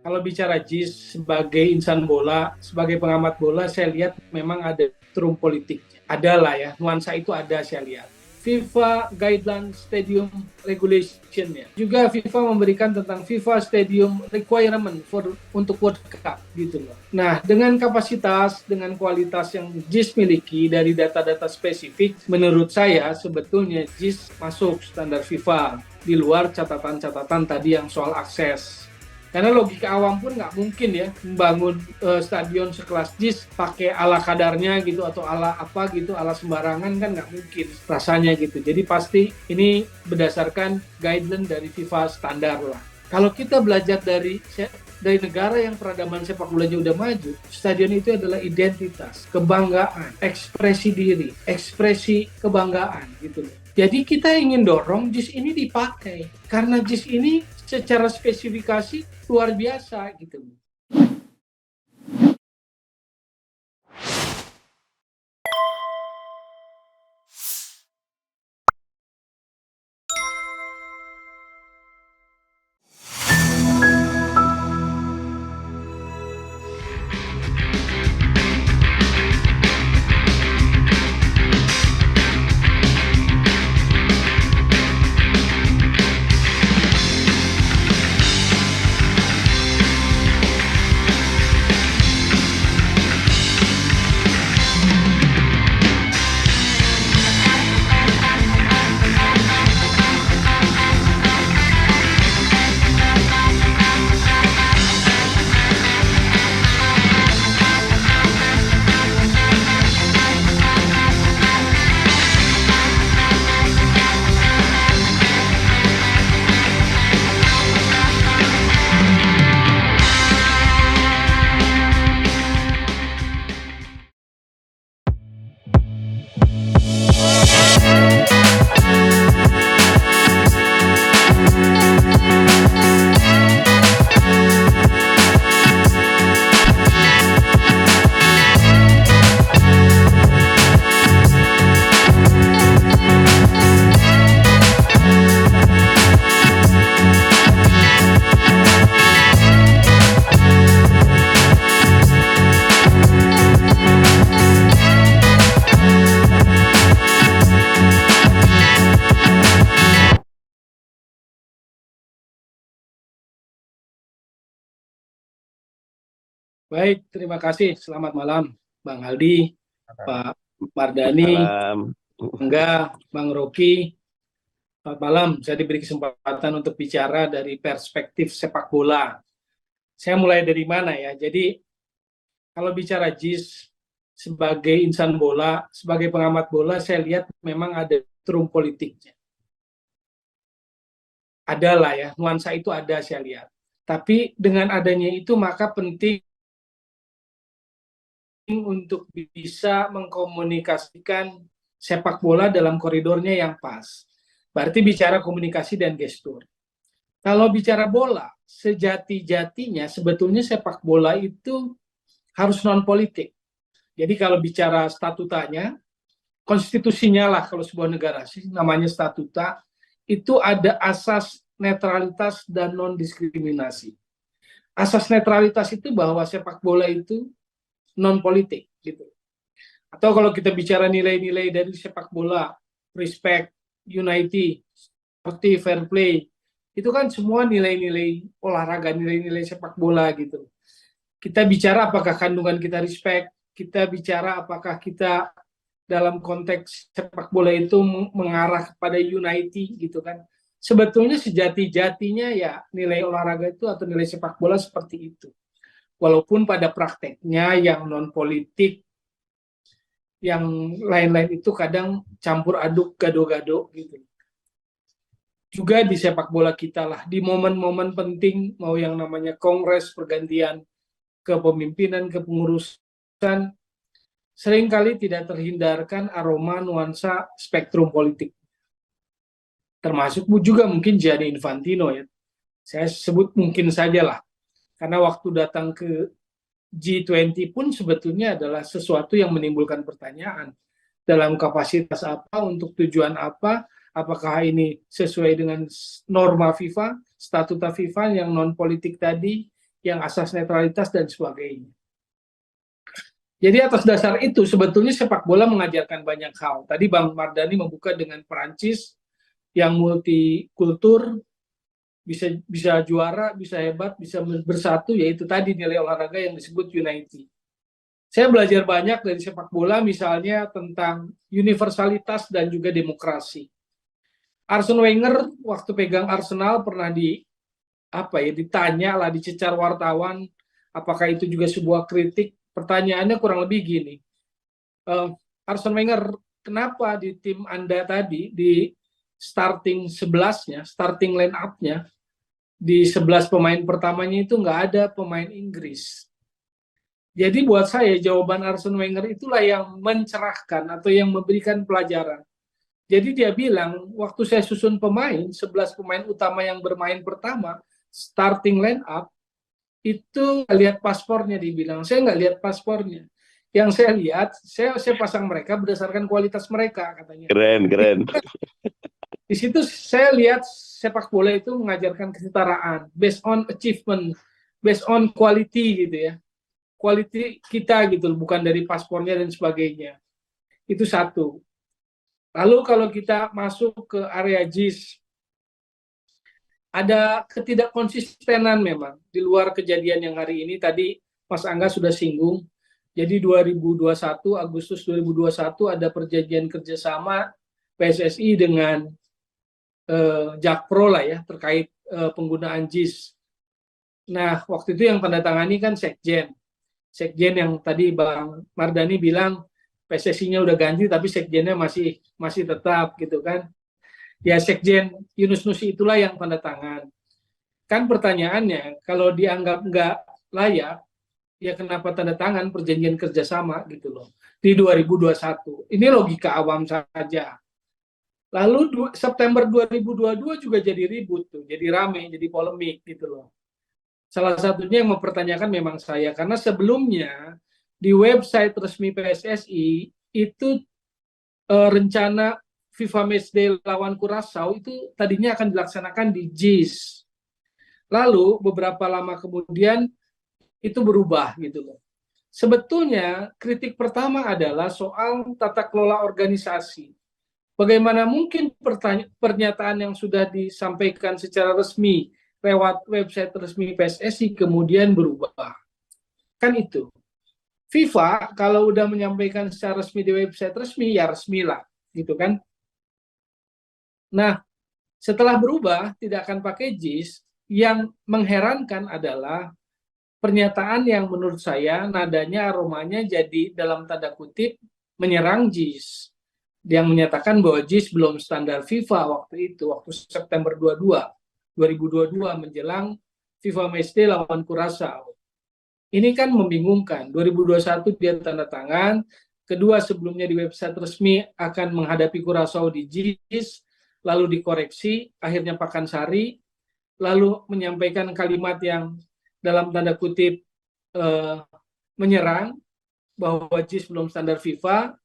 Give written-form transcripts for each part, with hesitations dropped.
Kalau bicara JIS sebagai insan bola, sebagai pengamat bola, saya lihat memang ada turun politik. Ada lah ya, nuansa itu ada saya lihat. FIFA Guideline Stadium Regulation-nya. Juga FIFA memberikan tentang FIFA Stadium Requirement untuk World Cup gitu loh. Nah, dengan kapasitas, dengan kualitas yang JIS miliki dari data-data spesifik, menurut saya sebetulnya JIS masuk standar FIFA di luar catatan-catatan tadi yang soal akses. Karena logika awam pun nggak mungkin ya membangun stadion sekelas JIS pakai ala kadarnya gitu atau ala apa gitu, ala sembarangan kan nggak mungkin rasanya gitu. Jadi pasti ini berdasarkan guideline dari FIFA standar lah. Kalau kita belajar dari negara yang peradaban sepak bolanya udah maju, stadion itu adalah identitas, kebanggaan, ekspresi diri, ekspresi kebanggaan gitu loh. Jadi kita ingin dorong JIS ini dipakai karena JIS ini secara spesifikasi luar biasa gitu. Baik, terima kasih. Selamat malam, Bang Aldi, Pak Mardani, enggak, Bang Rocky. Selamat malam. Saya diberi kesempatan untuk bicara dari perspektif sepak bola. Saya mulai dari mana ya? Jadi, kalau bicara JIS sebagai insan bola, sebagai pengamat bola, saya lihat memang ada turun politiknya. Ada lah ya, nuansa itu ada saya lihat. Tapi dengan adanya itu maka penting untuk bisa mengkomunikasikan sepak bola dalam koridornya yang pas. Berarti bicara komunikasi dan gestur. Kalau bicara bola, sejati-jatinya sebetulnya sepak bola itu harus non-politik. Jadi kalau bicara statutanya, konstitusinya lah kalau sebuah negara sih namanya statuta, itu ada asas netralitas dan non-diskriminasi. Asas netralitas itu bahwa sepak bola itu non-politik gitu. Atau kalau kita bicara nilai-nilai dari sepak bola, respect, unity, seperti fair play, itu kan semua nilai-nilai olahraga, nilai-nilai sepak bola gitu. Kita bicara apakah kandungan kita respect, kita bicara apakah kita dalam konteks sepak bola itu mengarah kepada unity gitu kan. Sebetulnya sejati-jatinya ya nilai olahraga itu atau nilai sepak bola seperti itu. Walaupun pada prakteknya yang non-politik, yang lain-lain itu kadang campur aduk, gado-gado gitu. Juga di sepak bola kita lah, di momen-momen penting, mau yang namanya kongres, pergantian kepemimpinan, kepengurusan, seringkali tidak terhindarkan aroma nuansa spektrum politik. Termasuk juga mungkin Gianni Infantino ya. Saya sebut mungkin saja lah. Karena waktu datang ke G20 pun sebetulnya adalah sesuatu yang menimbulkan pertanyaan. Dalam kapasitas apa, untuk tujuan apa, apakah ini sesuai dengan norma FIFA, statuta FIFA yang non-politik tadi, yang asas netralitas dan sebagainya. Jadi atas dasar itu sebetulnya sepak bola mengajarkan banyak hal. Tadi Bang Mardhani membuka dengan Perancis yang multikultur, bisa juara, bisa hebat, bisa bersatu, yaitu tadi nilai olahraga yang disebut unity. Saya belajar banyak dari sepak bola, misalnya tentang universalitas dan juga demokrasi. Arsene Wenger waktu pegang Arsenal pernah ditanya lah, dicecar wartawan, apakah itu juga sebuah kritik. Pertanyaannya kurang lebih gini, Arsene Wenger, kenapa di tim Anda tadi, di starting 11-nya, starting line up-nya, di 11 pemain pertamanya itu nggak ada pemain Inggris. Jadi buat saya jawaban Arsene Wenger itulah yang mencerahkan atau yang memberikan pelajaran. Jadi dia bilang, waktu saya susun pemain, 11 pemain utama yang bermain pertama, starting line up, itu lihat paspornya, dibilang. Saya nggak lihat paspornya. Yang saya lihat, saya pasang mereka berdasarkan kualitas mereka, katanya. Keren. Di situ saya lihat sepak bola itu mengajarkan kesetaraan, based on achievement, based on quality gitu ya. Quality kita gitu, bukan dari paspornya dan sebagainya. Itu satu. Lalu kalau kita masuk ke area JIS, ada ketidakkonsistenan memang di luar kejadian yang hari ini. Tadi Mas Angga sudah singgung. Jadi 2021, Agustus 2021 ada perjanjian kerjasama PSSI dengan Jakpro lah ya, terkait penggunaan JIS. Nah, waktu itu yang tanda tangani kan Sekjen. Sekjen yang tadi Bang Mardhani bilang PSSI-nya udah ganti tapi sekjennya masih tetap gitu kan. Ya Sekjen Yunus Nusi itulah yang tanda tangan. Kan pertanyaannya, kalau dianggap nggak layak, ya kenapa tanda tangan perjanjian kerjasama gitu loh di 2021? Ini logika awam saja. Lalu September 2022 juga jadi ribut tuh, jadi rame, jadi polemik gitu loh. Salah satunya yang mempertanyakan memang saya, karena sebelumnya di website resmi PSSI itu rencana FIFA Matchday lawan Curaçao itu tadinya akan dilaksanakan di JIS. Lalu beberapa lama kemudian itu berubah gitu loh. Sebetulnya kritik pertama adalah soal tata kelola organisasi. Bagaimana mungkin pernyataan yang sudah disampaikan secara resmi lewat website resmi PSSI kemudian berubah? Kan itu. FIFA kalau udah menyampaikan secara resmi di website resmi, ya resmi lah, gitu kan. Nah, setelah berubah, tidak akan pakai JIS, yang mengherankan adalah pernyataan yang menurut saya nadanya, aromanya jadi dalam tanda kutip menyerang JIS. Yang menyatakan bahwa JIS belum standar FIFA waktu itu, waktu September 2022 menjelang FIFA Matchday lawan Curaçao. Ini kan membingungkan. 2021 dia tanda tangan, kedua sebelumnya di website resmi akan menghadapi Curaçao di JIS, lalu dikoreksi, akhirnya Pakansari, lalu menyampaikan kalimat yang dalam tanda kutip menyerang bahwa JIS belum standar FIFA,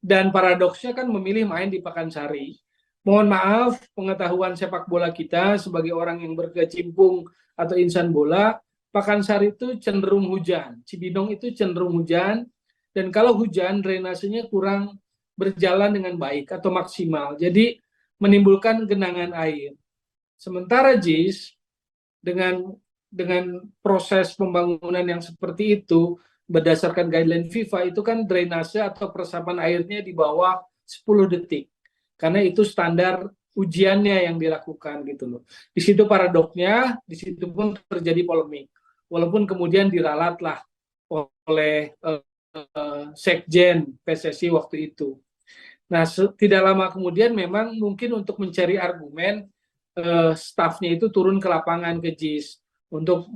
dan paradoksnya kan memilih main di Pakansari. Mohon maaf, pengetahuan sepak bola kita sebagai orang yang berkecimpung atau insan bola, Pakansari itu cenderung hujan, Cibinong itu cenderung hujan, dan kalau hujan drainasenya kurang berjalan dengan baik atau maksimal, jadi menimbulkan genangan air. Sementara JIS dengan proses pembangunan yang seperti itu, berdasarkan guideline FIFA itu kan drainase atau peresapan airnya di bawah 10 detik. Karena itu standar ujiannya yang dilakukan gitu loh. Di situ paradoksnya, di situ pun terjadi polemik. Walaupun kemudian diralatlah oleh Sekjen PSSI waktu itu. Nah, tidak lama kemudian memang mungkin untuk mencari argumen, stafnya itu turun ke lapangan ke JIS untuk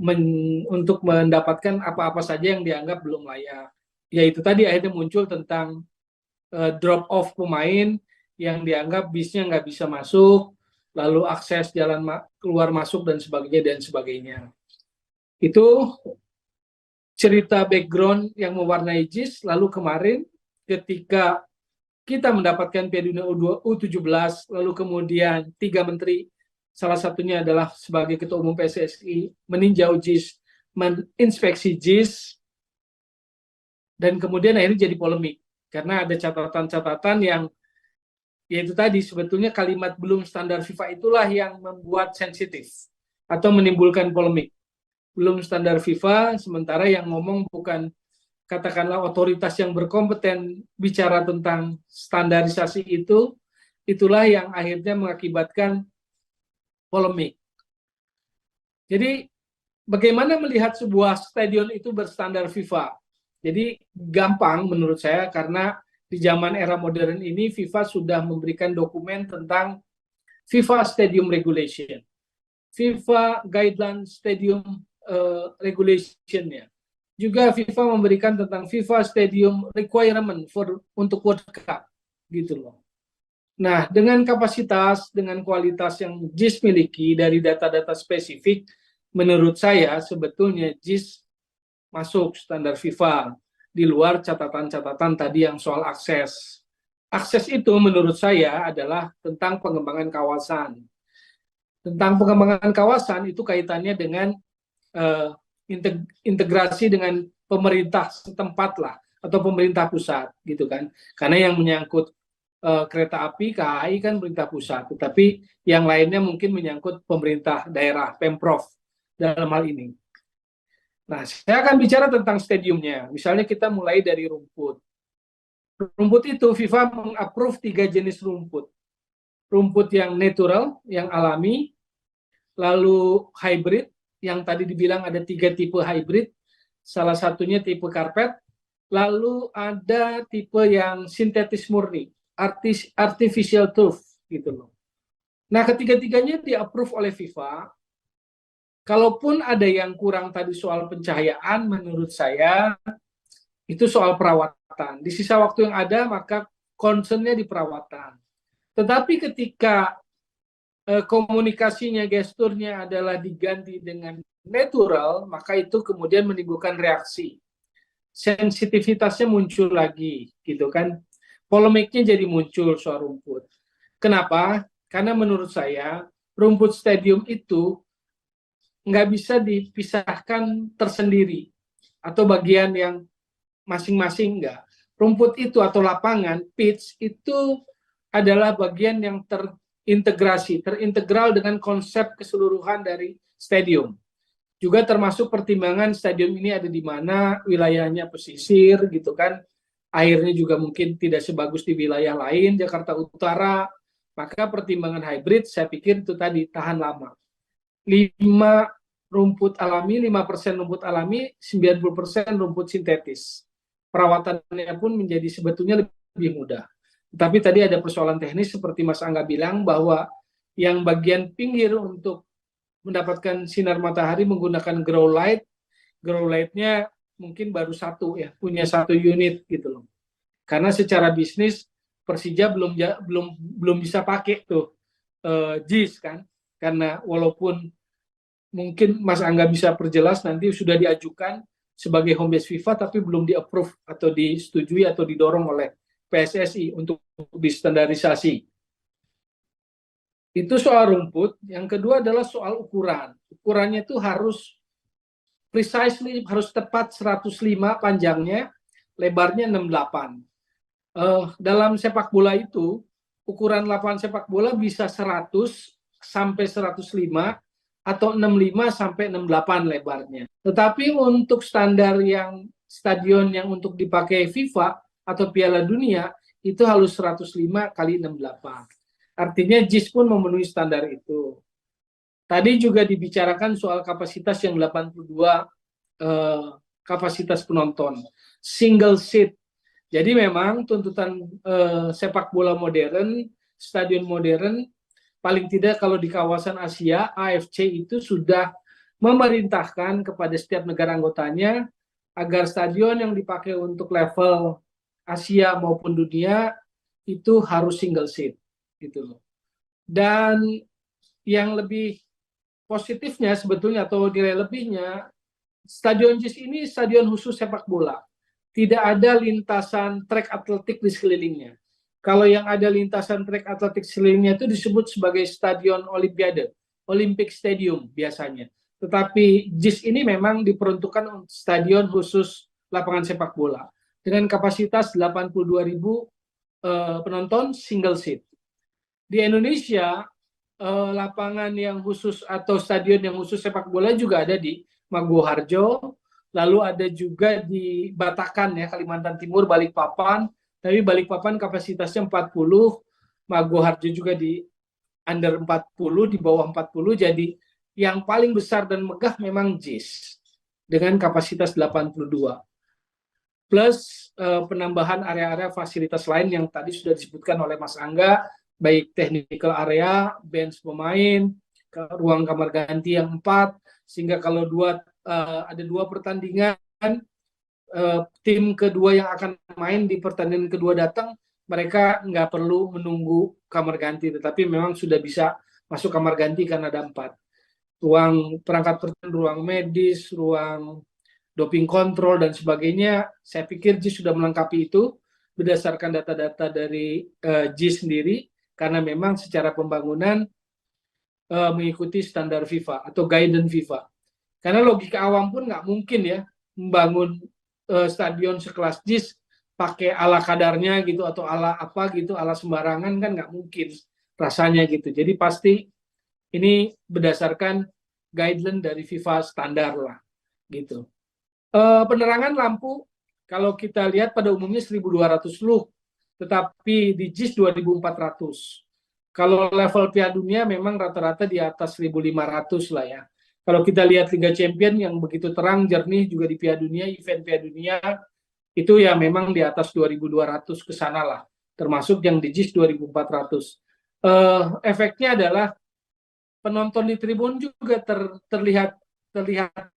mendapatkan apa-apa saja yang dianggap belum layak. Yaitu tadi akhirnya muncul tentang drop off pemain yang dianggap bisnya nggak bisa masuk, lalu akses jalan keluar masuk dan sebagainya. Itu cerita background yang mewarnai JIS. Lalu kemarin ketika kita mendapatkan Piala Dunia U17, lalu kemudian 3 menteri, salah satunya adalah sebagai Ketua Umum PSSI, meninjau JIS meninspeksi JIS dan kemudian akhirnya jadi polemik karena ada catatan-catatan yang yaitu tadi sebetulnya kalimat belum standar FIFA itulah yang membuat sensitif atau menimbulkan polemik. Belum standar FIFA, sementara yang ngomong bukan katakanlah otoritas yang berkompeten bicara tentang standarisasi itu, itulah yang akhirnya mengakibatkan polemik. Jadi bagaimana melihat sebuah stadion itu berstandar FIFA? Jadi gampang menurut saya karena di zaman era modern ini FIFA sudah memberikan dokumen tentang FIFA Stadium Regulation, FIFA Guideline Stadium Regulation-nya. Juga FIFA memberikan tentang FIFA Stadium Requirement untuk World Cup, gitu loh. Nah, dengan kapasitas, dengan kualitas yang JIS miliki dari data-data spesifik, menurut saya sebetulnya JIS masuk standar FIFA di luar catatan-catatan tadi yang soal akses. Akses itu menurut saya adalah tentang pengembangan kawasan. Tentang pengembangan kawasan itu kaitannya dengan integrasi dengan pemerintah setempat lah atau pemerintah pusat gitu kan. Karena yang menyangkut kereta api KAI kan pemerintah pusat, tetapi yang lainnya mungkin menyangkut pemerintah daerah, Pemprov dalam hal ini. Nah, saya akan bicara tentang stadiumnya. Misalnya kita mulai dari rumput. Rumput itu FIFA mengapprove 3 jenis rumput. Rumput yang natural, yang alami, lalu hybrid, yang tadi dibilang ada 3 tipe hybrid, salah satunya tipe karpet, lalu ada tipe yang sintetis murni, artificial turf, gitu loh. Nah, ketiga-tiganya di-approve oleh FIFA. Kalaupun ada yang kurang tadi soal pencahayaan, menurut saya itu soal perawatan. Di sisa waktu yang ada, maka concern-nya di perawatan. Tetapi ketika komunikasinya, gesturnya adalah diganti dengan natural, maka itu kemudian menimbulkan reaksi. Sensitivitasnya muncul lagi, gitu kan. Polemiknya jadi muncul soal rumput. Kenapa? Karena menurut saya, rumput stadium itu nggak bisa dipisahkan tersendiri atau bagian yang masing-masing enggak. Rumput itu atau lapangan, pitch itu adalah bagian yang terintegrasi, terintegral dengan konsep keseluruhan dari stadium. Juga termasuk pertimbangan stadium ini ada di mana, wilayahnya pesisir gitu kan. Airnya juga mungkin tidak sebagus di wilayah lain, Jakarta Utara. Maka pertimbangan hybrid saya pikir itu tadi tahan lama. 5 rumput alami, 5% rumput alami, 90% rumput sintetis. Perawatannya pun menjadi sebetulnya lebih mudah. Tapi tadi ada persoalan teknis seperti Mas Angga bilang bahwa yang bagian pinggir untuk mendapatkan sinar matahari menggunakan grow light, grow light-nya mungkin baru 1 ya, punya 1 unit gitu loh. Karena secara bisnis Persija belum bisa pakai tuh JIS kan, karena walaupun mungkin Mas Angga bisa perjelas nanti sudah diajukan sebagai home base FIFA tapi belum di-approve atau disetujui atau didorong oleh PSSI untuk distandarisasi. Itu soal rumput. Yang kedua adalah soal ukuran. Ukurannya itu harus precisely, harus tepat 105 panjangnya, lebarnya 68. Dalam sepak bola itu, ukuran lapangan sepak bola bisa 100 sampai 105 atau 65 sampai 68 lebarnya. Tetapi untuk standar yang stadion yang untuk dipakai FIFA atau Piala Dunia itu harus 105 kali 68. Artinya JIS pun memenuhi standar itu. Tadi juga dibicarakan soal kapasitas yang 82 kapasitas penonton. Single seat. Jadi memang tuntutan sepak bola modern, stadion modern, paling tidak kalau di kawasan Asia, AFC itu sudah memerintahkan kepada setiap negara anggotanya agar stadion yang dipakai untuk level Asia maupun dunia itu harus single seat gitu loh. Dan yang lebih positifnya sebetulnya atau nilai lebihnya, stadion JIS ini stadion khusus sepak bola. Tidak ada lintasan trek atletik di sekelilingnya. Kalau yang ada lintasan trek atletik sekelilingnya itu disebut sebagai stadion Olimpiade, Olympic Stadium biasanya. Tetapi JIS ini memang diperuntukkan untuk stadion khusus lapangan sepak bola dengan kapasitas 82.000 penonton single seat. Di Indonesia, lapangan yang khusus atau stadion yang khusus sepak bola juga ada di Maguwoharjo, lalu ada juga di Batakan ya, Kalimantan Timur, Balikpapan, tapi Balikpapan kapasitasnya 40, Maguwoharjo juga di under 40, di bawah 40, jadi yang paling besar dan megah memang JIS dengan kapasitas 82. Plus penambahan area-area fasilitas lain yang tadi sudah disebutkan oleh Mas Angga, baik technical area, bench pemain, ruang kamar ganti yang 4, sehingga kalau ada 2 pertandingan, tim kedua yang akan main di pertandingan kedua datang, mereka nggak perlu menunggu kamar ganti, tetapi memang sudah bisa masuk kamar ganti karena ada 4. Ruang perangkat pertandingan, ruang medis, ruang doping kontrol, dan sebagainya. Saya pikir JIS sudah melengkapi itu berdasarkan data-data dari JIS sendiri, karena memang secara pembangunan mengikuti standar FIFA atau guidance FIFA. Karena logika awam pun nggak mungkin ya membangun stadion sekelas JIS pakai ala kadarnya gitu, atau ala apa gitu, ala sembarangan, kan nggak mungkin rasanya gitu. Jadi pasti ini berdasarkan guideline dari FIFA standar lah gitu. Penerangan lampu kalau kita lihat pada umumnya 1.200 lux, tetapi di JIS 2.400. Kalau level Piala Dunia memang rata-rata di atas 1.500 lah ya. Kalau kita lihat Liga Champion yang begitu terang jernih juga di Piala Dunia, event Piala Dunia itu ya memang di atas 2.200 ke sana lah, termasuk yang di JIS 2.400. Efeknya adalah penonton di tribun juga terlihat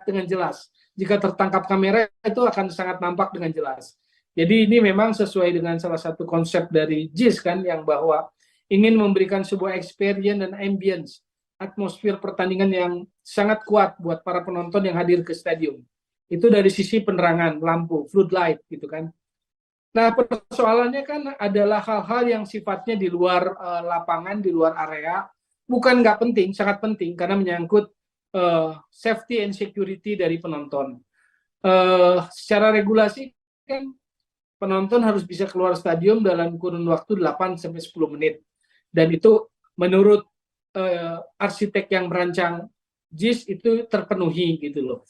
dengan jelas. Jika tertangkap kamera itu akan sangat nampak dengan jelas. Jadi ini memang sesuai dengan salah satu konsep dari JIS kan, yang bahwa ingin memberikan sebuah experience dan ambience, atmosfer pertandingan yang sangat kuat buat para penonton yang hadir ke stadium. Itu dari sisi penerangan, lampu, floodlight gitu kan. Nah, persoalannya kan adalah hal-hal yang sifatnya di luar lapangan, di luar area. Bukan nggak penting, sangat penting, karena menyangkut safety and security dari penonton. Secara regulasi kan penonton harus bisa keluar stadion dalam kurun waktu 8-10 menit. Dan itu menurut arsitek yang merancang JIS itu terpenuhi gitu loh.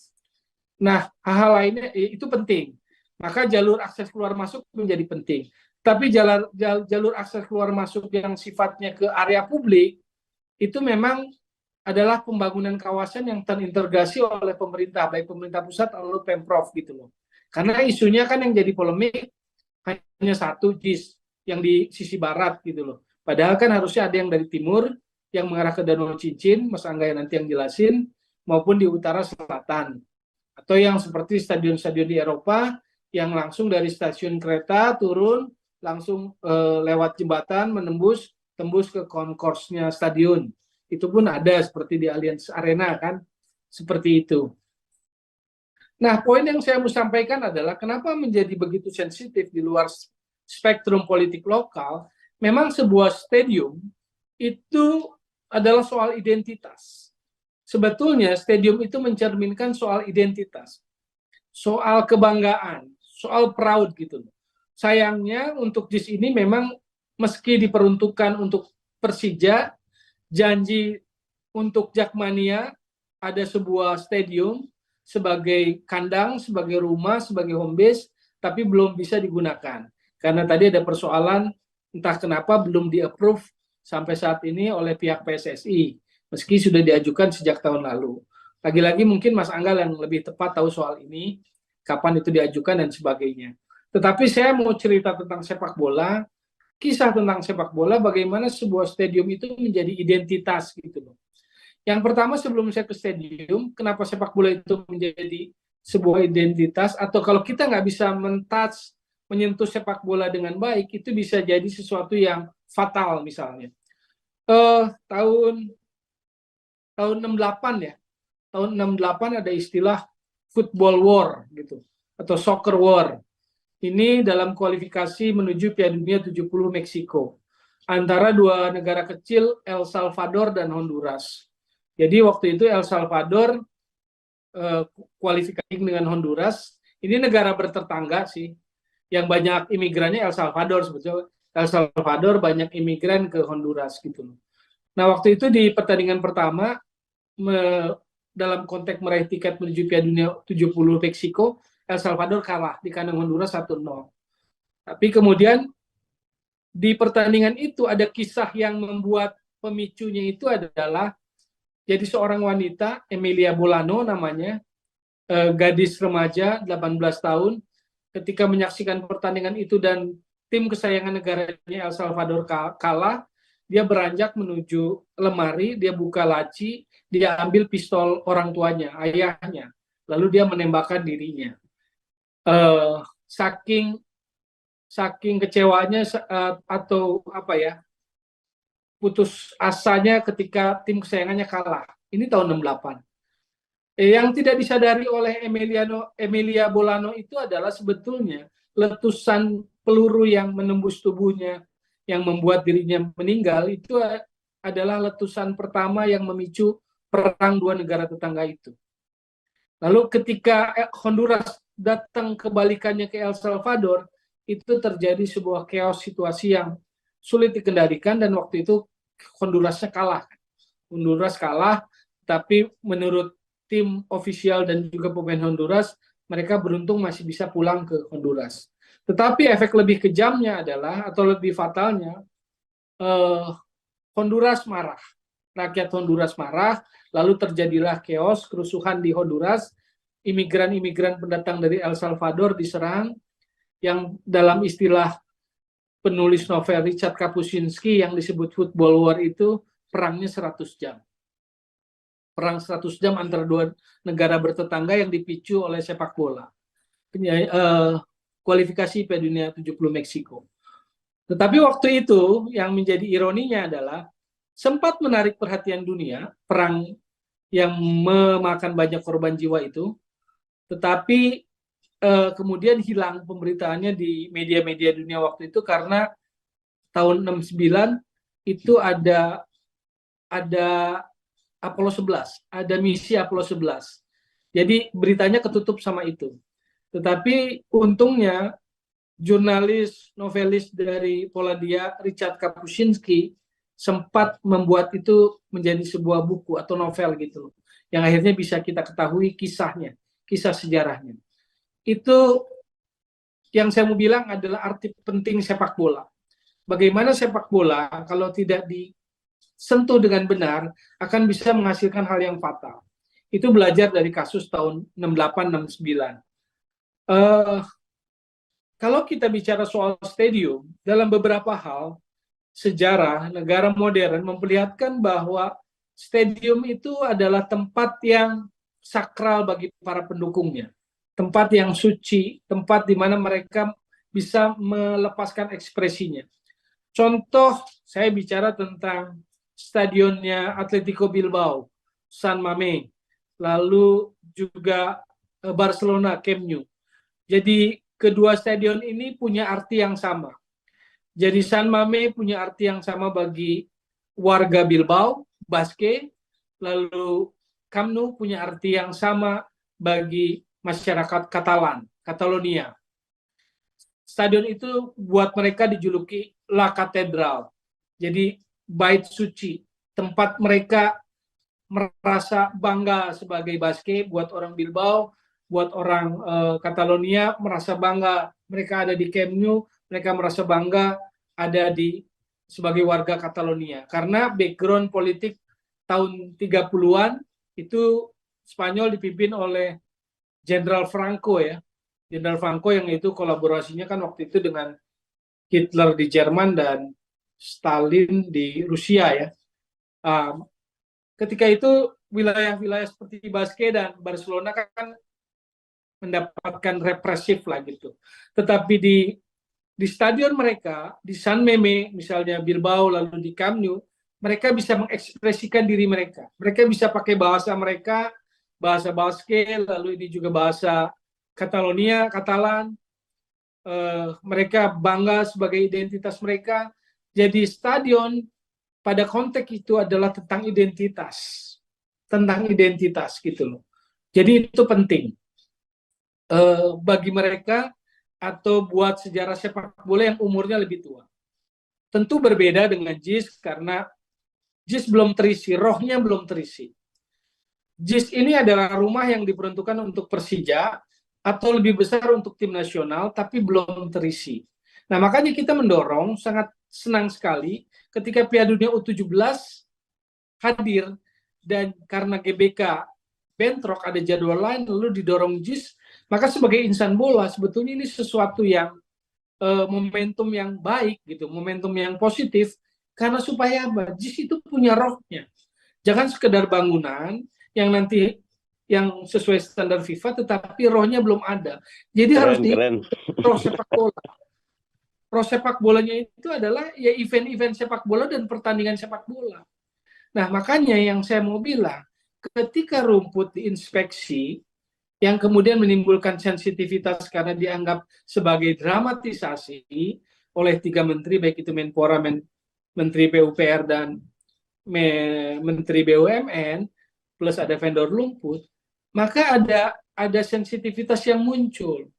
Nah, hal-hal lainnya itu penting. Maka jalur akses keluar masuk menjadi penting. Tapi jalur akses keluar masuk yang sifatnya ke area publik itu memang adalah pembangunan kawasan yang terintegrasi oleh pemerintah, baik pemerintah pusat atau Pemprov gitu loh. Karena isunya kan yang jadi polemik hanya satu JIS yang di sisi barat gitu loh. Padahal kan harusnya ada yang dari timur yang mengarah ke Danau Cincin, Mas Angga yang nanti yang jelasin, maupun di utara selatan. Atau yang seperti stadion-stadion di Eropa yang langsung dari stasiun kereta turun langsung lewat jembatan tembus ke concourse-nya stadion. Itu pun ada seperti di Allianz Arena kan, seperti itu. Nah, poin yang saya mau sampaikan adalah kenapa menjadi begitu sensitif di luar spektrum politik lokal. Memang sebuah stadium itu adalah soal identitas. Sebetulnya stadium itu mencerminkan soal identitas, soal kebanggaan, soal proud gitu. Sayangnya untuk JIS ini memang meski diperuntukkan untuk Persija, janji untuk Jakmania ada sebuah stadium sebagai kandang, sebagai rumah, sebagai home base, tapi belum bisa digunakan. Karena tadi ada persoalan entah kenapa belum di-approve sampai saat ini oleh pihak PSSI, meski sudah diajukan sejak tahun lalu. Lagi-lagi mungkin Mas Angga yang lebih tepat tahu soal ini, kapan itu diajukan dan sebagainya. Tetapi saya mau cerita tentang sepak bola, kisah tentang sepak bola, bagaimana sebuah stadium itu menjadi identitas gitu loh. Yang pertama sebelum saya ke stadium, kenapa sepak bola itu menjadi sebuah identitas, atau kalau kita nggak bisa menyentuh sepak bola dengan baik, itu bisa jadi sesuatu yang fatal misalnya. Tahun 68 ya, tahun 68 ada istilah football war gitu, atau soccer war. Ini dalam kualifikasi menuju Piala Dunia 70 Meksiko antara dua negara kecil El Salvador dan Honduras. Jadi waktu itu El Salvador kualifikasi dengan Honduras. Ini negara bertetangga sih, yang banyak imigrannya El Salvador sebetulnya. El Salvador banyak imigran ke Honduras gitu loh. Nah waktu itu di pertandingan pertama dalam konteks meraih tiket menuju Piala Dunia 70 Meksiko, El Salvador kalah di kandang Honduras 1-0. Tapi kemudian di pertandingan itu ada kisah yang membuat pemicunya itu adalah jadi seorang wanita, Emilia Bolano namanya, gadis remaja 18 tahun, ketika menyaksikan pertandingan itu dan tim kesayangan negaranya El Salvador kalah, dia beranjak menuju lemari, dia buka laci, dia ambil pistol orang tuanya, ayahnya, lalu dia menembakkan dirinya. Saking kecewanya atau apa ya, putus asanya ketika tim kesayangannya kalah. Ini tahun 68. Yang tidak disadari oleh Emilia Bolano itu adalah sebetulnya letusan peluru yang menembus tubuhnya, yang membuat dirinya meninggal, itu adalah letusan pertama yang memicu perang dua negara tetangga itu. Lalu ketika Honduras datang kebalikannya ke El Salvador, itu terjadi sebuah chaos situasi yang sulit dikendalikan, dan waktu itu Hondurasnya kalah. Honduras kalah, tapi menurut tim ofisial dan juga pemain Honduras, mereka beruntung masih bisa pulang ke Honduras. Tetapi efek lebih kejamnya adalah, atau lebih fatalnya, Honduras marah. Rakyat Honduras marah, lalu terjadilah chaos, kerusuhan di Honduras, imigran-imigran pendatang dari El Salvador diserang, yang dalam istilah penulis novel Richard Kapuscinski yang disebut football war itu perangnya 100 jam. Perang 100 jam antara dua negara bertetangga yang dipicu oleh sepak bola. Kualifikasi Piala Dunia 70 Meksiko. Tetapi waktu itu yang menjadi ironinya adalah sempat menarik perhatian dunia, perang yang memakan banyak korban jiwa itu, tetapi kemudian hilang pemberitaannya di media-media dunia waktu itu karena tahun 69 itu ada Apollo 11, ada misi Apollo 11. Jadi beritanya ketutup sama itu. Tetapi untungnya jurnalis, novelis dari Polandia, Richard Kapuscinski, sempat membuat itu menjadi sebuah buku atau novel gitu, yang akhirnya bisa kita ketahui kisahnya, kisah sejarahnya. Itu yang saya mau bilang adalah arti penting sepak bola. Bagaimana sepak bola kalau tidak disentuh dengan benar akan bisa menghasilkan hal yang fatal. Itu belajar dari kasus tahun 68-69. Kalau kita bicara soal stadium, dalam beberapa hal sejarah negara modern memperlihatkan bahwa stadium itu adalah tempat yang sakral bagi para pendukungnya. Tempat yang suci, tempat di mana mereka bisa melepaskan ekspresinya. Contoh, saya bicara tentang stadionnya Atletico Bilbao, San Mamés, lalu juga Barcelona, Camp Nou. Jadi kedua stadion ini punya arti yang sama. Jadi San Mamés punya arti yang sama bagi warga Bilbao, Basque, lalu Camp Nou punya arti yang sama bagi masyarakat Katalan, Catalonia. Stadion itu buat mereka dijuluki La Catedral, jadi bait suci, tempat mereka merasa bangga sebagai Basque. Buat orang Bilbao, buat orang Catalonia merasa bangga mereka ada di Camp Nou, mereka merasa bangga ada di sebagai warga Catalonia, karena background politik tahun 30-an itu Spanyol dipimpin oleh Jenderal Franco ya. Jenderal Franco yang itu kolaborasinya kan waktu itu dengan Hitler di Jerman dan Stalin di Rusia ya. Ketika itu wilayah-wilayah seperti Basque dan Barcelona kan mendapatkan represif lah gitu. Tetapi di stadion mereka, di San Mamés misalnya Bilbao, lalu di Camp Nou, mereka bisa mengekspresikan diri mereka. Mereka bisa pakai bahasa mereka, bahasa Basque, lalu ini juga bahasa Catalonia, Katalan. Mereka bangga sebagai identitas mereka. Jadi stadion pada konteks itu adalah tentang identitas gitu loh. Jadi itu penting bagi mereka atau buat sejarah sepak bola yang umurnya lebih tua. Tentu berbeda dengan JIS karena JIS belum terisi, rohnya belum terisi. JIS ini adalah rumah yang diperuntukkan untuk Persija atau lebih besar untuk tim nasional, tapi belum terisi. Nah, makanya kita mendorong, sangat senang sekali ketika Piala Dunia U17 hadir, dan karena GBK bentrok ada jadwal lain lalu didorong JIS, maka sebagai insan bola sebetulnya ini sesuatu yang momentum yang baik gitu, momentum yang positif, karena supaya apa? JIS itu punya rohnya. Jangan sekedar bangunan yang nanti yang sesuai standar FIFA tetapi rohnya belum ada. Jadi harus di roh sepak bola. Roh sepak bolanya itu adalah ya event-event sepak bola dan pertandingan sepak bola. Nah, makanya yang saya mau bilang, ketika rumput diinspeksi, yang kemudian menimbulkan sensitivitas karena dianggap sebagai dramatisasi oleh 3 menteri, baik itu Menpora, Menteri PUPR, dan Menteri BUMN, plus ada vendor lumput, maka ada sensitivitas yang muncul.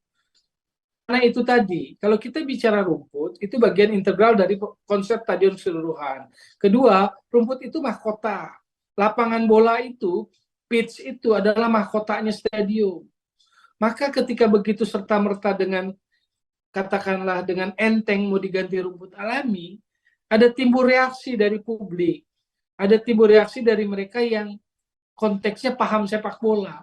Karena itu tadi, kalau kita bicara rumput, itu bagian integral dari konsep stadion keseluruhan. Kedua, rumput itu mahkota. Lapangan bola itu, pitch itu adalah mahkotanya stadion. Maka ketika begitu serta-merta dengan, katakanlah dengan enteng mau diganti rumput alami, ada timbul reaksi dari publik. Ada timbul reaksi dari mereka yang konteksnya paham sepak bola.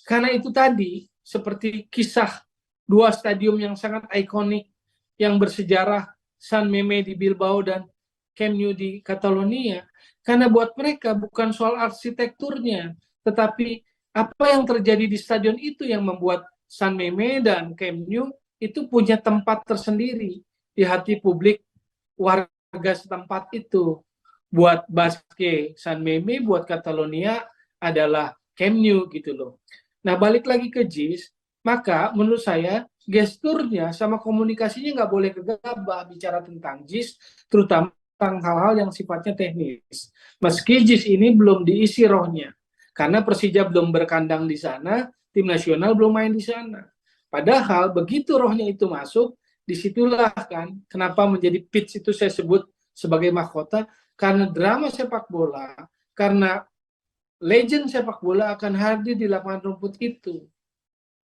Karena itu tadi, seperti kisah 2 stadium yang sangat ikonik, yang bersejarah, San Meme di Bilbao dan Camp Nou di Catalonia. Karena buat mereka bukan soal arsitekturnya, tetapi apa yang terjadi di stadion itu yang membuat San Meme dan Camp Nou itu punya tempat tersendiri di hati publik warga setempat itu. Buat Basque San Meme, buat Catalonia adalah Camp Nou gitu loh. Nah, balik lagi ke JIS, maka menurut saya gesturnya sama komunikasinya nggak boleh gegabah bicara tentang JIS, terutama tentang hal-hal yang sifatnya teknis. Meski JIS ini belum diisi rohnya, karena Persija belum berkandang di sana, tim nasional belum main di sana. Padahal begitu rohnya itu masuk, disitulah kan kenapa menjadi pitch itu saya sebut sebagai mahkota, karena drama sepak bola, karena legend sepak bola akan hadir di lapangan rumput itu.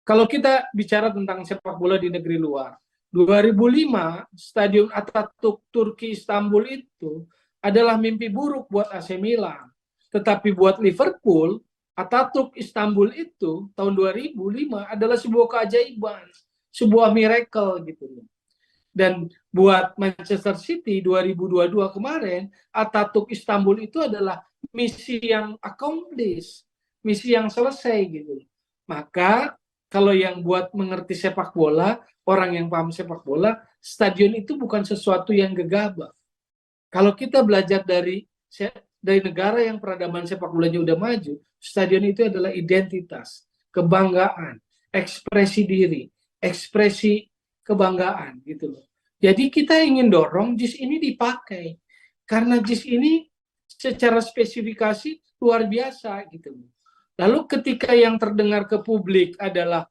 Kalau kita bicara tentang sepak bola di negeri luar, 2005 Stadion Atatürk Turki Istanbul itu adalah mimpi buruk buat AC Milan. Tetapi buat Liverpool, Atatürk Istanbul itu tahun 2005 adalah sebuah keajaiban, sebuah miracle gitu. Dan buat Manchester City 2022 kemarin, Atatürk Istanbul itu adalah misi yang accomplished, misi yang selesai gitu. Maka kalau yang buat mengerti sepak bola, orang yang paham sepak bola, stadion itu bukan sesuatu yang gegabah. Kalau kita belajar dari negara yang peradaban sepak bolanya udah maju, stadion itu adalah identitas, kebanggaan, ekspresi diri, ekspresi kebanggaan gitu loh. Jadi kita ingin dorong JIS ini dipakai, karena JIS ini secara spesifikasi luar biasa gitu loh. Lalu ketika yang terdengar ke publik adalah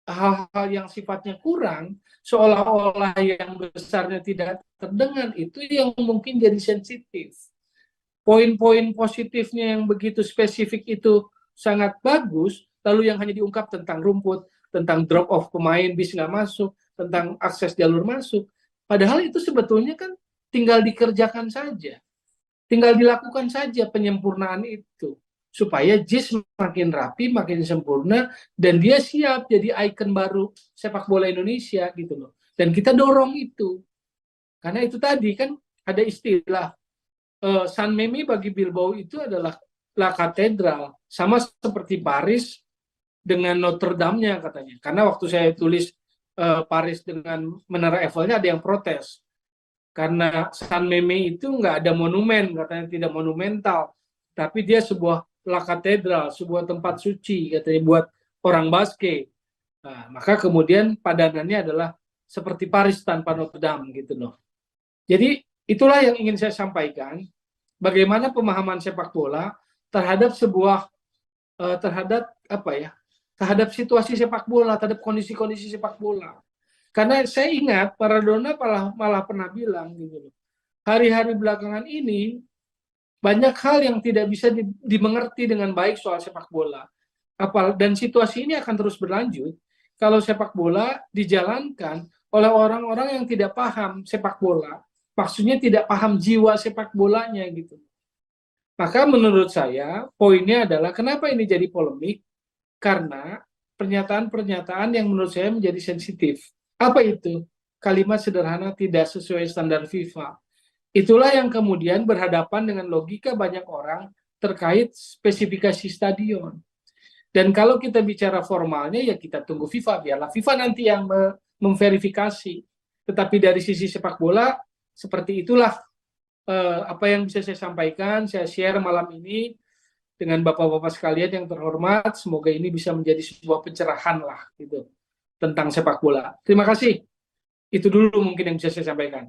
hal-hal yang sifatnya kurang, seolah-olah yang besarnya tidak terdengar, itu yang mungkin jadi sensitif. Poin-poin positifnya yang begitu spesifik itu sangat bagus, lalu yang hanya diungkap tentang rumput, tentang drop off pemain bis nggak masuk, tentang akses jalur masuk. Padahal itu sebetulnya kan tinggal dikerjakan saja. Tinggal dilakukan saja penyempurnaan itu. Supaya JIS makin rapi, makin sempurna, dan dia siap jadi ikon baru sepak bola Indonesia gitu loh. Dan kita dorong itu. Karena itu tadi kan ada istilah San Meme bagi Bilbao itu adalah La Katedral. Sama seperti Paris dengan Notre Dame-nya katanya. Karena waktu saya tulis Paris dengan Menara Eiffel-nya ada yang protes. Karena San Meme itu nggak ada monumen, katanya tidak monumental. Tapi dia sebuah La Katedral, sebuah tempat suci, katanya buat orang Basque. Nah, maka kemudian padanannya adalah seperti Paris tanpa Notre Dame gitu loh. Jadi itulah yang ingin saya sampaikan, bagaimana pemahaman sepak bola terhadap sebuah terhadap apa ya? Terhadap situasi sepak bola, terhadap kondisi-kondisi sepak bola. Karena saya ingat Maradona malah pernah bilang gitu loh. Hari-hari belakangan ini banyak hal yang tidak bisa dimengerti dengan baik soal sepak bola. Dan situasi ini akan terus berlanjut kalau sepak bola dijalankan oleh orang-orang yang tidak paham sepak bola. Maksudnya tidak paham jiwa sepak bolanya gitu. Maka menurut saya poinnya adalah kenapa ini jadi polemik? Karena pernyataan-pernyataan yang menurut saya menjadi sensitif. Apa itu? Kalimat sederhana tidak sesuai standar FIFA. Itulah yang kemudian berhadapan dengan logika banyak orang terkait spesifikasi stadion. Dan kalau kita bicara formalnya, ya kita tunggu FIFA, biarlah FIFA nanti yang memverifikasi. Tetapi dari sisi sepak bola, seperti itulah apa yang bisa saya sampaikan, saya share malam ini dengan bapak-bapak sekalian yang terhormat. Semoga ini bisa menjadi sebuah pencerahan lah gitu tentang sepak bola. Terima kasih. Itu dulu mungkin yang bisa saya sampaikan.